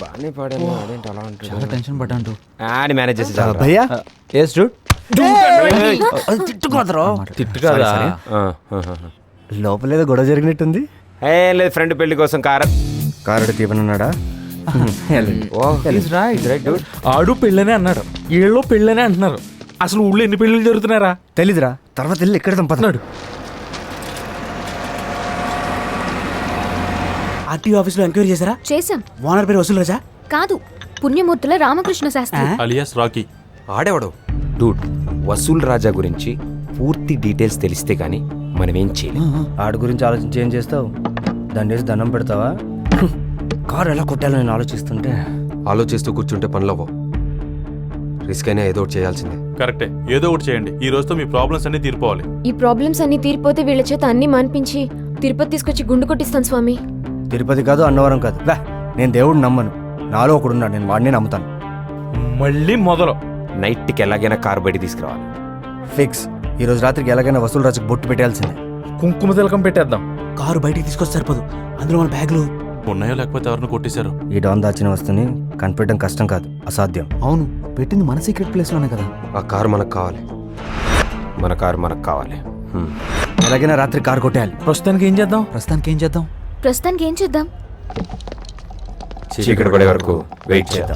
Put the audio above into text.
బాగానే పాడాను అదేంటి అలా ఉంటుంది చాలా టెన్షన్ పడ్డాంటూ ఆడి మేనేజ్ చేసి చాలు రా. భయ్యా ఎస్ డూడ్ తిట్టుకోదరా తిట్టు కదా లోపల ఏదో గొడవ జరిగినట్టుంది. ఏం లేదు ఫ్రెండ్ పెళ్లి కోసం కారుడు తీపనున్నాడా? రైట్ డూడ్ ఆడు పెళ్ళనే అన్నాడు, ఏళ్ళు పెళ్ళనే అంటున్నారు. అసలు ఊళ్ళో ఎన్ని పెళ్ళిళ్ళు జరుగుతున్నారా? తెలీదురా, తర్వాత వెళ్ళి ఎక్కడ తంపతున్నాడు. ఆర్టీఓ ఆఫీస్లో ఎంక్వైరీ చేశారా? చేశాం. ఓనర్ పేరు వసూలు రాజా కాదు, పుణ్యమూర్తుల రామకృష్ణ శాస్త్రి. Alias Rocky. ఆడేవాడు డూడ్ వసూల్ రాజా గురించి పూర్తి డీటెయిల్స్ తెలిస్తే గానీ మనం ఏం చేయలేం. ఆడి గురించి ఆలోచించి ఏం చేస్తావు? దాన్ని వేసి దండం పెడతావా? కారు ఎలా కొట్టాలో నేను ఆలోచిస్తుంటే ఆలోచిస్తూ కూర్చుంటే పనులవ్వవు. రిస్క్ అయినా ఏదో ఒకటి చేయాల్సిందే. కరెక్టే, ఏదో ఒకటి చేయండి. ఈ రోజుతో మీ ప్రాబ్లమ్స్ అన్ని తీరిపోవాలి. ఈ ప్రాబ్లమ్స్ అన్ని తీరిపోతే వీళ్ళ చేత అన్ని మాన్పించి తిరుపతి తీసుకొచ్చి గుండు కొట్టిస్తాను స్వామి. తిరుపతి కాదు, అన్నవరం కాదు. నేను దేవుడిని నమ్మను, నాలో ఒకడున్నాడు, నేను వాడిని నమ్ముతాను. మళ్ళీ మొదలు. నైట్కి ఎలాగైనా కారు బయట తీసుకురావాలి. ఫిక్స్. ఈ రోజు రాత్రికి ఎలాగైనా వసూలు రాజుకి బొట్టు పెట్టాల్సిందే. కుంకుమ తిలకం పెట్టేద్దాం. కారు బయటికి తీసుకొస్తే సరిపోదు, అందులో మన బ్యాగులు ఉన్నాయో లేకపోతే ఎవరిని కొట్టేశారు. ఈ డాన్ దాచిన వస్తుని కనిపెట్టడం కష్టం కాదు, అసాధ్యం. అవును, పెట్టింది మన సీక్రెట్ ప్లేస్ లోనే కదా. ఆ కారు మనకు కావాలి. మన కారు మనకు కావాలి. ఎలాగైనా రాత్రి కారు కొట్టేయాలి. ప్రస్తుతానికి ఏం చేద్దాం? ప్రస్తుతానికి ఏం చేద్దాం? చీకటి పడే వరకు వెయిట్ చేద్దాం.